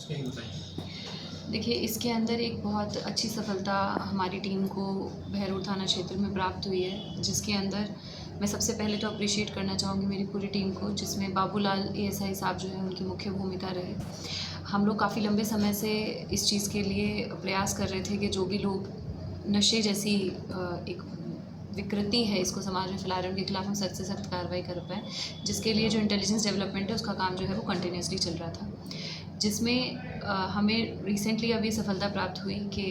कहीं बताइए। देखिए, इसके अंदर एक बहुत अच्छी सफलता हमारी टीम को बहरोड थाना क्षेत्र में प्राप्त हुई है, जिसके अंदर मैं सबसे पहले तो अप्रिशिएट करना चाहूँगी मेरी पूरी टीम को, जिसमें बाबूलाल एएसआई साहब जो हैं उनकी मुख्य भूमिका रही। हम लोग काफ़ी लंबे समय से इस चीज़ के लिए प्रयास कर रहे थे कि जो भी लोग नशे जैसी एक विकृति है इसको समाज में फैला रहे हैं, उनके खिलाफ हम सख्त से सख्त कार्रवाई कर पाएँ, जिसके लिए जो इंटेलिजेंस डेवलपमेंट है उसका काम जो है वो कंटिन्यूअसली चल रहा था, जिसमें हमें रिसेंटली अभी सफलता प्राप्त हुई कि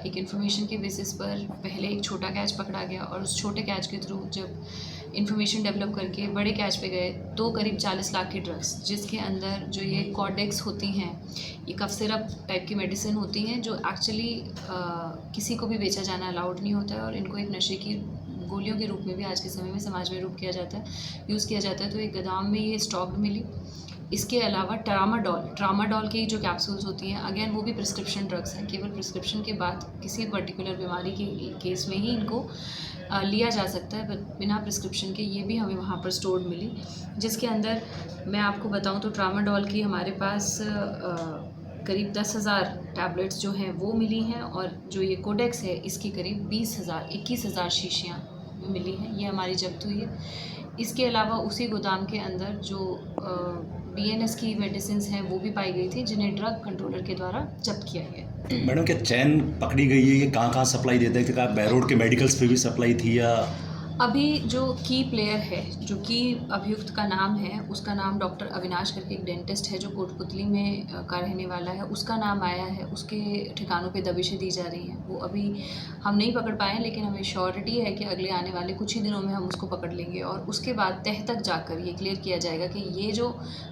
एक इन्फॉर्मेशन के बेसिस पर पहले एक छोटा कैच पकड़ा गया और उस छोटे कैच के थ्रू जब इन्फॉर्मेशन डेवलप करके बड़े कैच पे गए तो करीब 40 लाख की ड्रग्स, जिसके अंदर जो ये कॉर्डेक्स होती हैं, ये कफ सिरप टाइप की मेडिसिन होती हैं जो एक्चुअली किसी को भी बेचा जाना अलाउड नहीं होता है और इनको एक नशे की गोलियों के रूप में भी आज के समय में समाज में यूज़ किया जाता है। तो एक गोदाम में ये स्टॉक मिली। इसके अलावा ट्रामाडोल की जो कैप्सूल्स होती हैं, अगेन वो भी प्रिस्क्रिप्शन ड्रग्स हैं। केवल प्रिस्क्रिप्शन के बाद किसी पर्टिकुलर बीमारी के केस में ही इनको लिया जा सकता है, बिना प्रिस्क्रिप्शन के। ये भी हमें वहाँ पर स्टोर्ड मिली, जिसके अंदर मैं आपको बताऊँ तो ट्रामाडोल की हमारे पास करीब 10,000 टैबलेट्स जो हैं वो मिली हैं और जो ये कोडेक्स है इसकी करीब 21,000 शीशियाँ मिली हैं, ये हमारी जब्त हुई है। इसके अलावा उसी गोदाम के अंदर जो बीएनएस की मेडिसिन्स हैं वो भी पाई गई थी, जिन्हें ड्रग कंट्रोलर के द्वारा जब्त किया गया। मैडम, क्या चैन पकड़ी गई है? ये कहाँ कहाँ सप्लाई देते थे? क्या बहरोड के मेडिकल्स पे भी सप्लाई थी या? अभी जो की प्लेयर है, जो की अभियुक्त का नाम है, उसका नाम डॉक्टर अविनाश करके एक डेंटिस्ट है जो कोटपुतली में का रहने वाला है, उसका नाम आया है। उसके ठिकानों पे दबिशें दी जा रही हैं। वो अभी हम नहीं पकड़ पाए हैं, लेकिन हमें श्योरिटी है कि अगले आने वाले कुछ ही दिनों में हम उसको पकड़ लेंगे और उसके बाद तह तक जाकर ये क्लियर किया जाएगा कि ये जो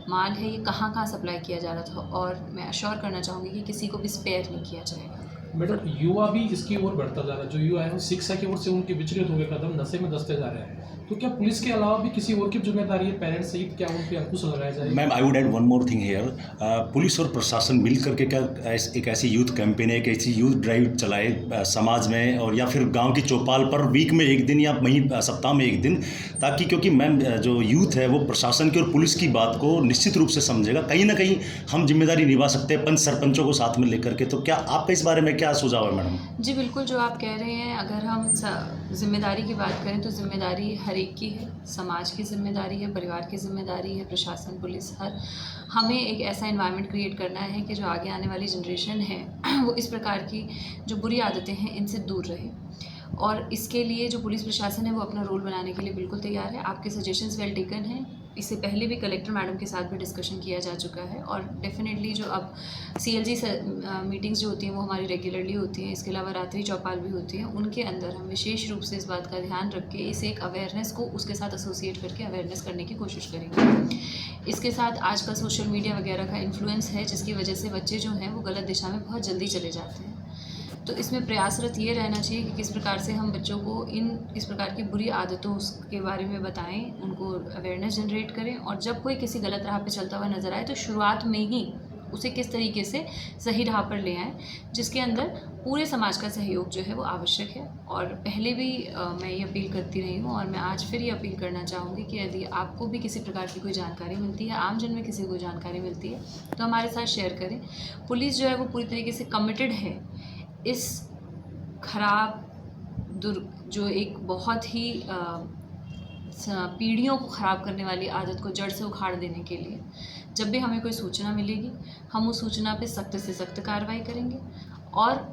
माल है ये कहाँ कहाँ सप्लाई किया जा रहा था। और मैं अश्योर करना चाहूँगी कि किसी को भी स्पेयर नहीं किया जाएगा। मैडम, युवा भी इसकी ओर बढ़ता जा रहा है। जो युवा है वो शिक्षा की ओर से उनके विचलित हो गए, कदम नशे में दसते जा रहे हैं। तो क्या पुलिस के अलावा भी किसी और की जिम्मेदारी है, पेरेंट्स सहित, क्या उन पे अंकुश लगाया जाए? Ma'am, I would add one more thing here. Police और प्रशासन मिल करके क्या एक ऐसी यूथ कैंपेन, एक ऐसी यूथ ड्राइव चलाए समाज में, और या फिर गांव की चौपाल पर वीक में एक दिन या सप्ताह में एक दिन, ताकि क्योंकि मैम जो यूथ है वो प्रशासन की और पुलिस की बात को निश्चित रूप से समझेगा। कहीं ना कहीं हम जिम्मेदारी निभा सकते हैं पंच सरपंचों को साथ में लेकर के। तो क्या आपका इस बारे में क्या सुझाव है मैडम? जी बिल्कुल, जो आप कह रहे हैं, अगर हम ज़िम्मेदारी की बात करें तो ज़िम्मेदारी हर एक की है। समाज की ज़िम्मेदारी है, परिवार की ज़िम्मेदारी है, प्रशासन, पुलिस, हमें एक ऐसा एनवायरनमेंट क्रिएट करना है कि जो आगे आने वाली जनरेशन है वो इस प्रकार की जो बुरी आदतें हैं इनसे दूर रहे। और इसके लिए जो पुलिस प्रशासन है वो अपना रोल बनाने के लिए बिल्कुल तैयार है। आपके सजेशंस वेल टेकन हैं। इससे पहले भी कलेक्टर मैडम के साथ भी डिस्कशन किया जा चुका है और डेफिनेटली जो अब सीएलजी मीटिंग्स जो होती हैं वो हमारी रेगुलरली होती हैं। इसके अलावा रात्रि चौपाल भी होती हैं, उनके अंदर हम विशेष रूप से इस बात का ध्यान रख के इसे एक अवेयरनेस को उसके साथ एसोसिएट करके अवेयरनेस करने की कोशिश करेंगे। इसके साथ आजकल सोशल मीडिया वगैरह का इन्फ्लुएंस है, जिसकी वजह से बच्चे जो हैं वो गलत दिशा में बहुत जल्दी चले जाते हैं। तो इसमें प्रयासरत ये रहना चाहिए कि किस प्रकार से हम बच्चों को इस प्रकार की बुरी आदतों के बारे में बताएं, उनको अवेयरनेस जनरेट करें और जब कोई किसी गलत राह पे चलता हुआ नज़र आए तो शुरुआत में ही उसे किस तरीके से सही राह पर ले आएँ, जिसके अंदर पूरे समाज का सहयोग जो है वो आवश्यक है। और पहले भी मैं ये अपील करती रही हूँ और मैं आज फिर ये अपील करना चाहूँगी कि यदि आपको भी किसी प्रकार की कोई जानकारी मिलती है, आमजन में किसी को जानकारी मिलती है, तो हमारे साथ शेयर करें। पुलिस जो है वो पूरी तरीके से कमिटेड है इस खराब जो एक बहुत ही पीढ़ियों को ख़राब करने वाली आदत को जड़ से उखाड़ देने के लिए। जब भी हमें कोई सूचना मिलेगी हम उस सूचना पे सख्त से सख्त कार्रवाई करेंगे और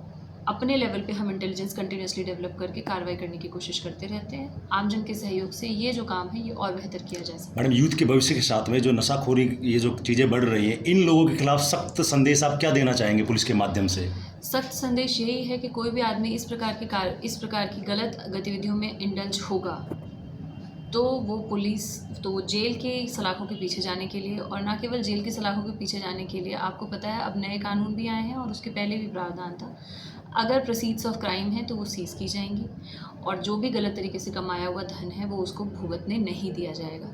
अपने लेवल पे हम इंटेलिजेंस कंटिन्यूसली डेवलप करके कार्रवाई करने की कोशिश करते रहते हैं। आमजन के सहयोग से ये जो काम है ये और बेहतर किया जा सकता है। मैडम, यूथ के भविष्य के साथ में जो नशाखोरी, ये जो चीज़ें बढ़ रही हैं, इन लोगों के खिलाफ सख्त संदेश आप क्या देना चाहेंगे पुलिस के माध्यम से? सख्त संदेश यही है कि कोई भी आदमी इस प्रकार की गलत गतिविधियों में इंडल्ज होगा तो वो जेल के सलाखों के पीछे जाने के लिए, और ना केवल जेल के सलाखों के पीछे जाने के लिए, आपको पता है अब नए कानून भी आए हैं और उसके पहले भी प्रावधान था। अगर प्रोसीड्स ऑफ क्राइम है तो वो सीज़ की जाएंगी और जो भी गलत तरीके से कमाया हुआ धन है वो उसको भुगतने नहीं दिया जाएगा।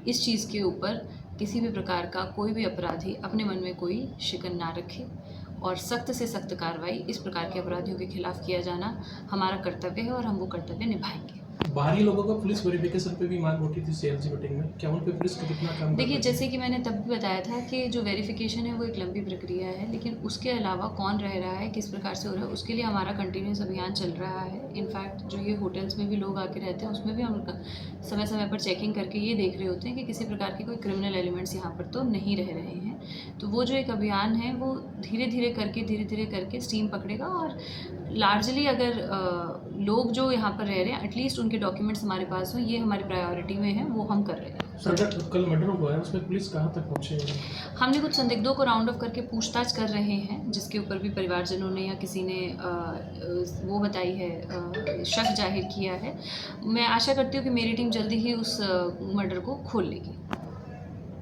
इस चीज़ के ऊपर किसी भी प्रकार का कोई भी अपराधी अपने मन में कोई शिकन ना रखे और सख्त से सख्त कार्रवाई इस प्रकार के अपराधियों के खिलाफ किया जाना हमारा कर्तव्य है और हम वो कर्तव्य निभाएंगे। बाहरी लोगों का पुलिस वेरिफिकेशन पे भी मांग उठी थी सीएलजी मीटिंग में, क्या उन पे पुलिस का कितना काम देखिए, कर रही है? जैसे कि मैंने तब भी बताया था कि जो वेरिफिकेशन है वो एक लंबी प्रक्रिया है, लेकिन उसके अलावा कौन रह रहा है, किस प्रकार से हो रहा है, उसके लिए हमारा कंटिन्यूस अभियान चल रहा है। इनफैक्ट जो ये होटल्स में भी लोग आके रहते हैं उसमें भी हम समय समय पर चेकिंग करके ये देख रहे होते हैं कि किसी प्रकार के कोई क्रिमिनल एलिमेंट्स यहाँ पर तो नहीं रह रहे हैं। तो वो जो एक अभियान है वो धीरे धीरे करके स्टीम पकड़ेगा और लार्जली अगर लोग जो यहाँ पर रह रहे हैं एटलीस्ट उनके डॉक्यूमेंट्स हमारे पास हों, ये हमारी प्रायोरिटी में है, वो हम कर रहे हैं। कल मर्डर हुआ है, उसमें पुलिस कहाँ तक पहुँची है? हमने कुछ संदिग्धों को राउंड अप करके पूछताछ कर रहे हैं, जिसके ऊपर भी परिवारजनों ने या किसी ने वो बताई है, शक जाहिर किया है। मैं आशा करती हूँ कि मेरी टीम जल्दी ही उस मर्डर को खोल लेगी।